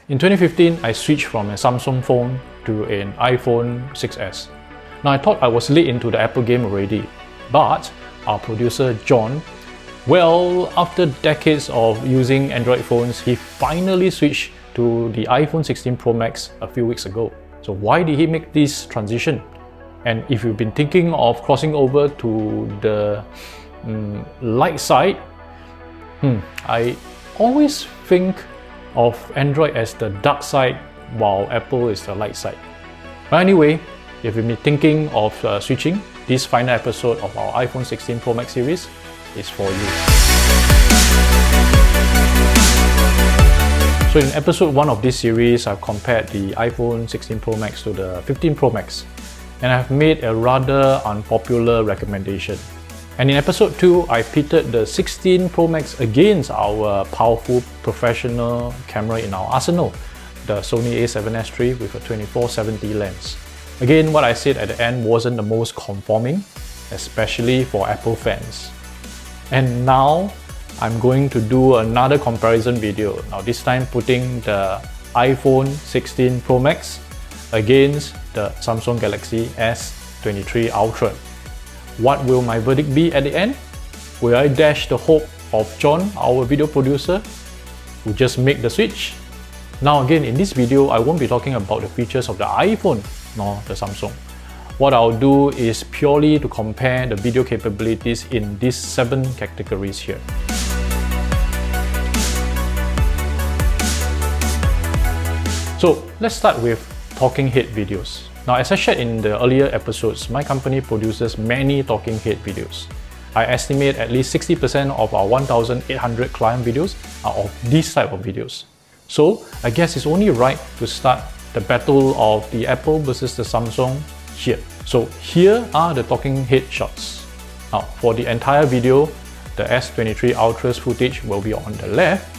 In 2015, I switched from a Samsung phone to an iPhone 6S. Now I thought I was late into the Apple game already, but our producer John, well, after decades of using Android phones, he finally switched to the iPhone 16 Pro Max a few weeks ago. So why did he make this transition? And if you've been thinking of crossing over to the light side, I always think of Android as the dark side while Apple is the light side. But anyway, if you've been thinking of switching, this final episode of our iPhone 16 Pro Max series is for you. So in episode 1 of this series, I've compared the iPhone 16 Pro Max to the 15 Pro Max, and I've made a rather unpopular recommendation. And in episode 2, I pitted the 16 Pro Max against our powerful professional camera in our arsenal, the Sony A7S3 with a 24-70 lens. Again, what I said at the end wasn't the most conforming, especially for Apple fans. And now, I'm going to do another comparison video. Now this time putting the iPhone 16 Pro Max against the Samsung Galaxy S23 Ultra. What will my verdict be at the end? Will I dash the hope of John, our video producer, who just made the switch? Now again, in this video, I won't be talking about the features of the iPhone nor the Samsung. What I'll do is purely to compare the video capabilities in these 7 categories here. So let's start with talking head videos. Now, as I shared in the earlier episodes, my company produces many talking head videos. I estimate at least 60% of our 1,800 client videos are of this type of videos. So I guess it's only right to start the battle of the Apple versus the Samsung here. So here are the talking head shots. Now for the entire video, the S23 Ultra's footage will be on the left,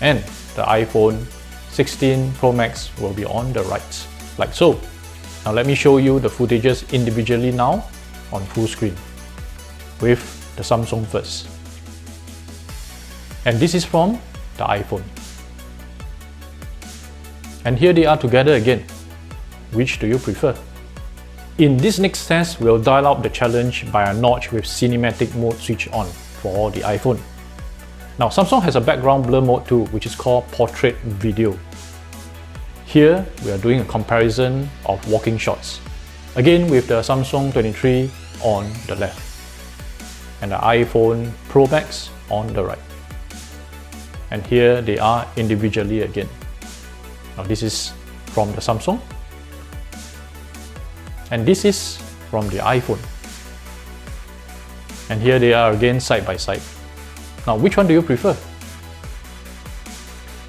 and the iPhone 16 Pro Max will be on the right, like so. Now let me show you the footages individually now on full screen, with the Samsung first. And this is from the iPhone. And here they are together again. Which do you prefer? In this next test, we'll dial up the challenge by a notch with cinematic mode switch on for the iPhone. Now Samsung has a background blur mode too, which is called portrait video. Here we are doing a comparison of walking shots, again with the Samsung 23 on the left and the iPhone Pro Max on the right. And here they are individually again. Now this is from the Samsung, and this is from the iPhone. And here they are again side by side. Now which one do you prefer?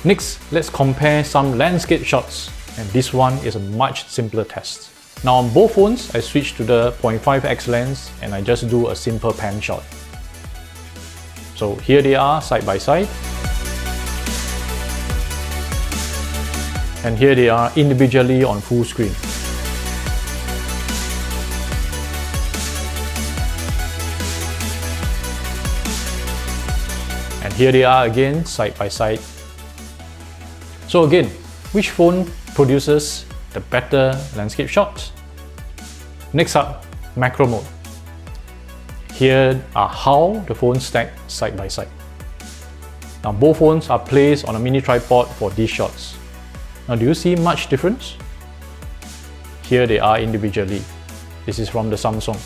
Next, let's compare some landscape shots, and this one is a much simpler test. Now on both phones, I switch to the 0.5x lens and I just do a simple pan shot. So here they are side by side, and here they are individually on full screen. And here they are again side by side. So again, which phone produces the better landscape shots? Next up, macro mode. Here are how the phones stack side by side. Now both phones are placed on a mini tripod for these shots. Now do you see much difference? Here they are individually. This is from the Samsung.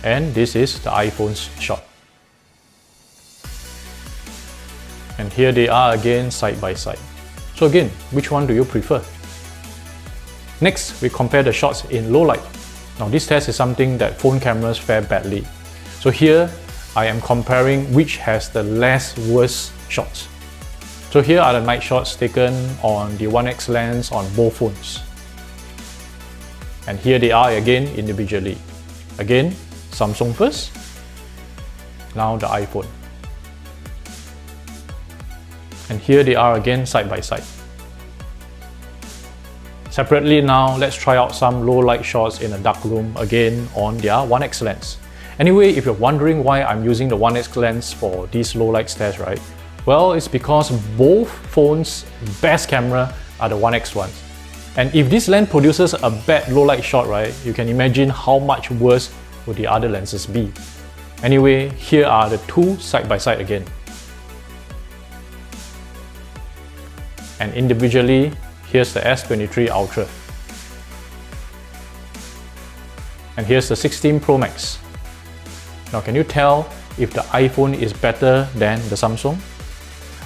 And this is the iPhone's shot. And here they are again side by side. So again, which one do you prefer? Next, we compare the shots in low light. Now this test is something that phone cameras fare badly. So here, I am comparing which has the less worst shots. So here are the night shots taken on the 1x lens on both phones. And here they are again individually. Again, Samsung first, now the iPhone. And here they are again side by side. Separately now, let's try out some low light shots in a dark room again on their 1x lens. Anyway, if you're wondering why I'm using the 1x lens for these low light tests, right? Well, it's because both phones' best camera are the 1x ones. And if this lens produces a bad low light shot, right, you can imagine how much worse would the other lenses be. Anyway, here are the two side by side again. And individually, here's the S23 Ultra. And here's the 16 Pro Max. Now, can you tell if the iPhone is better than the Samsung?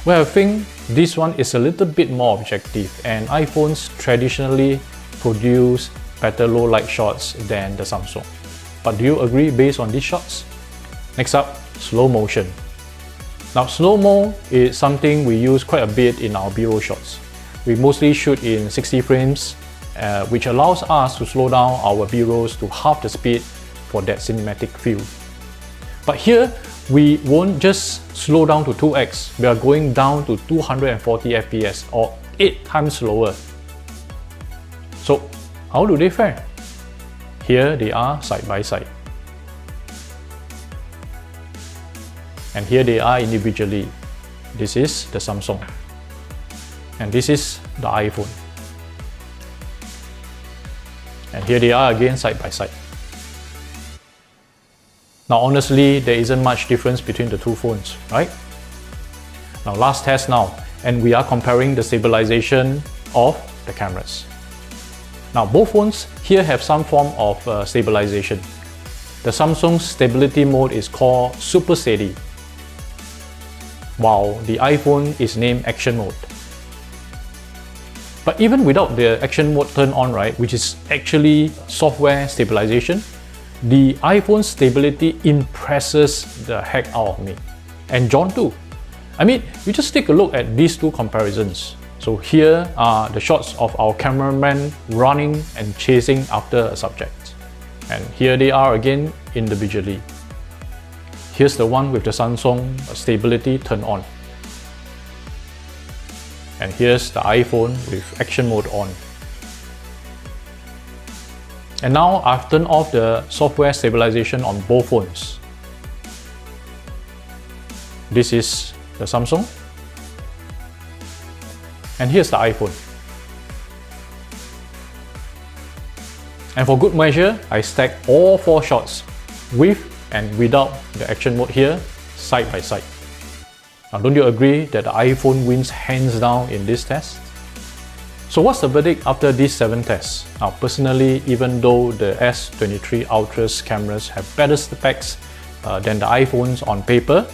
Well, I think this one is a little bit more objective, and iPhones traditionally produce better low light shots than the Samsung. But do you agree based on these shots? Next up, slow motion. Now, slow-mo is something we use quite a bit in our B-roll shots. We mostly shoot in 60 frames, which allows us to slow down our B-rolls to half the speed for that cinematic feel. But here, we won't just slow down to 2x, we are going down to 240 FPS or 8 times slower. So, how do they fare? Here they are side by side. And here they are individually. This is the Samsung. And this is the iPhone. And here they are again side by side. Now honestly, there isn't much difference between the two phones, right? Now last test now, and we are comparing the stabilization of the cameras. Now both phones here have some form of stabilization. The Samsung stability mode is called Super Steady, while the iPhone is named Action Mode. But even without the Action Mode turned on, right, which is actually software stabilization, the iPhone stability impresses the heck out of me. And John too. I mean, you just take a look at these two comparisons. So here are the shots of our cameraman running and chasing after a subject. And here they are again individually. Here's the one with the Samsung stability turned on. And here's the iPhone with Action Mode on. And now I've turned off the software stabilization on both phones. This is the Samsung. And here's the iPhone. And for good measure, I stacked all 4 shots with and without the Action Mode here, side by side. Now don't you agree that the iPhone wins hands down in this test? So what's the verdict after these 7 tests? Now personally, even though the S23 Ultra's cameras have better specs than the iPhones on paper,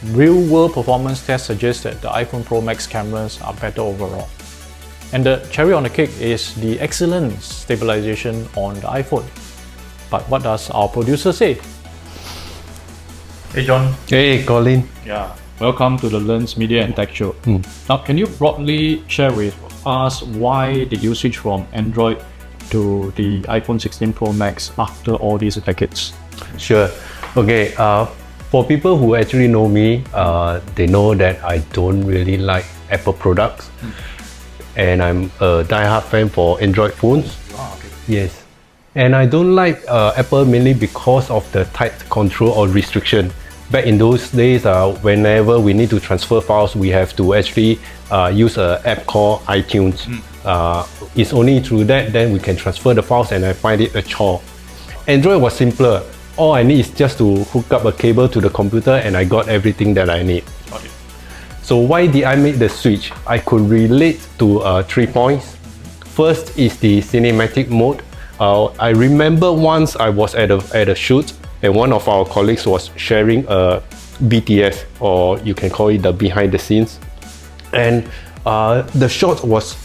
real-world performance tests suggest that the iPhone Pro Max cameras are better overall. And the cherry on the cake is the excellent stabilization on the iPhone. But what does our producer say? Hey John. Hey Colin. Yeah, welcome to the Lens Media and Tech Show. Now, can you broadly share with us why did you switch from Android to the iPhone 16 Pro Max after all these decades? Sure. Okay. For people who actually know me, they know that I don't really like Apple products, and I'm a die-hard fan for Android phones. Ah, okay. Yes. And I don't like Apple mainly because of the tight control or restriction. Back in those days, whenever we need to transfer files, we have to actually use an app called iTunes. It's only through that then we can transfer the files, and I find it a chore. Android was simpler. All I need is just to hook up a cable to the computer and I got everything that I need. Got it. So why did I make the switch? I could relate to 3 points. First is the cinematic mode. I remember once I was at a shoot and one of our colleagues was sharing a BTS, or you can call it the behind the scenes. And the shot was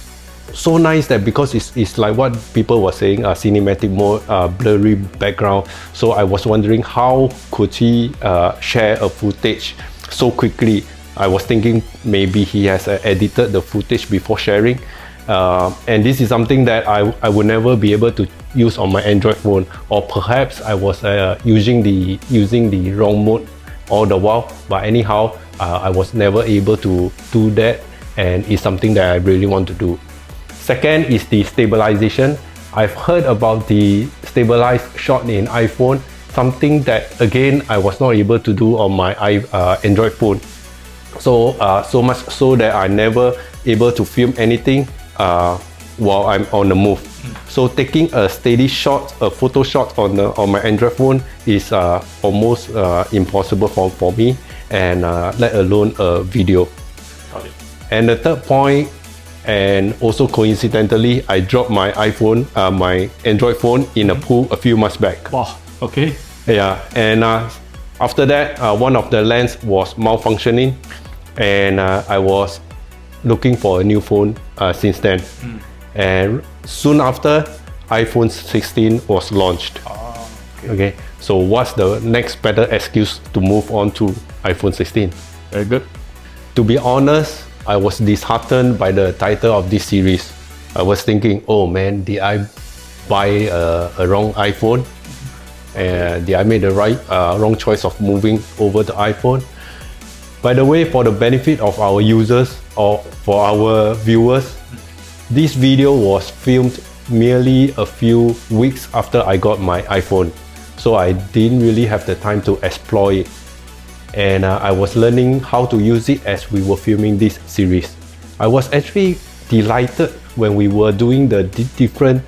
so nice that because it's like what people were saying, cinematic mode, blurry background. So I was wondering how could he share a footage so quickly. I was thinking maybe he has edited the footage before sharing. And this is something that I would never be able to use on my Android phone, or perhaps I was using the wrong mode all the while. But anyhow, I was never able to do that, and it's something that I really want to do. Second is the stabilization. I've heard about the stabilized shot in iPhone, something that again I was not able to do on my Android phone. So so much so that I never able to film anything while I'm on the move. So taking a steady shot, a photo shot on my Android phone is almost impossible for me, and let alone a video. Got it. And the third point, and also coincidentally, I dropped my iPhone, my Android phone in a pool a few months back. Wow, okay. Yeah, and after that, one of the lens was malfunctioning, and I was looking for a new phone since then. And soon after, iPhone 16 was launched. Okay, so what's the next better excuse to move on to iPhone 16? Very good. To be honest, I was disheartened by the title of this series. I was thinking, oh man, did I buy a wrong iPhone? Did I make the wrong choice of moving over to iPhone? By the way, for the benefit of our users or for our viewers, this video was filmed merely a few weeks after I got my iPhone, so I didn't really have the time to explore it. And I was learning how to use it as we were filming this series. I was actually delighted when we were doing the different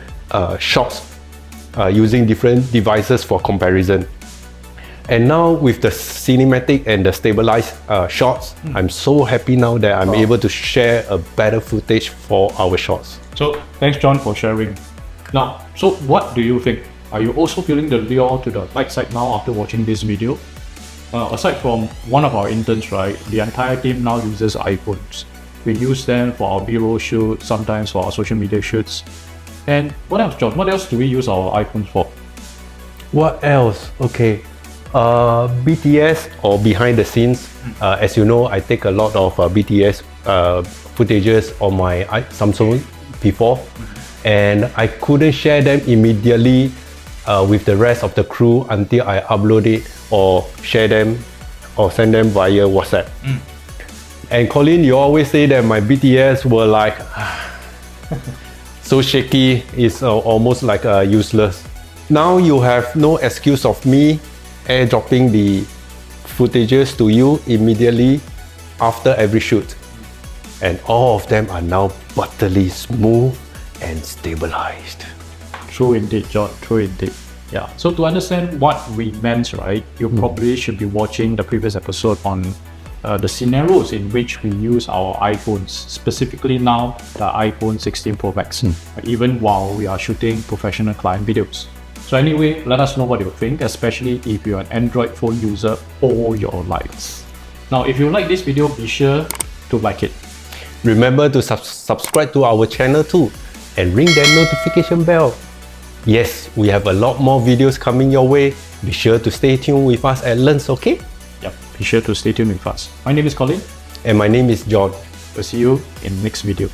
shots using different devices for comparison. And now with the cinematic and the stabilized shots, I'm so happy now that I'm able to share a better footage for our shots. So thanks John for sharing. Now, so what do you think? Are you also feeling the lure to the light side now after watching this video? Aside from one of our interns, right, the entire team now uses iPhones. We use them for our B-roll shoots, sometimes for our social media shoots. And what else, John? What else do we use our iPhones for? What else? Okay. BTS or behind the scenes. As you know, I take a lot of BTS footages on my Samsung before, and I couldn't share them immediately with the rest of the crew until I upload it or share them or send them via WhatsApp. And Colin, you always say that my BTS were like so shaky, it's almost like useless. Now you have no excuse of me airdropping the footages to you immediately after every shoot, and all of them are now butterly smooth and stabilized. True indeed, John. True indeed. Yeah. So to understand what we meant, right, you probably should be watching the previous episode on the scenarios in which we use our iPhones, specifically now the iPhone 16 Pro Max, even while we are shooting professional client videos. So anyway, let us know what you think, especially if you're an Android phone user all your lives. Now, if you like this video, be sure to like it. Remember to subscribe to our channel too, and ring that notification bell. Yes, we have a lot more videos coming your way. Be sure to stay tuned with us at Lens, okay? Yep, be sure to stay tuned with us. My name is Colin. And my name is John. We'll see you in the next video.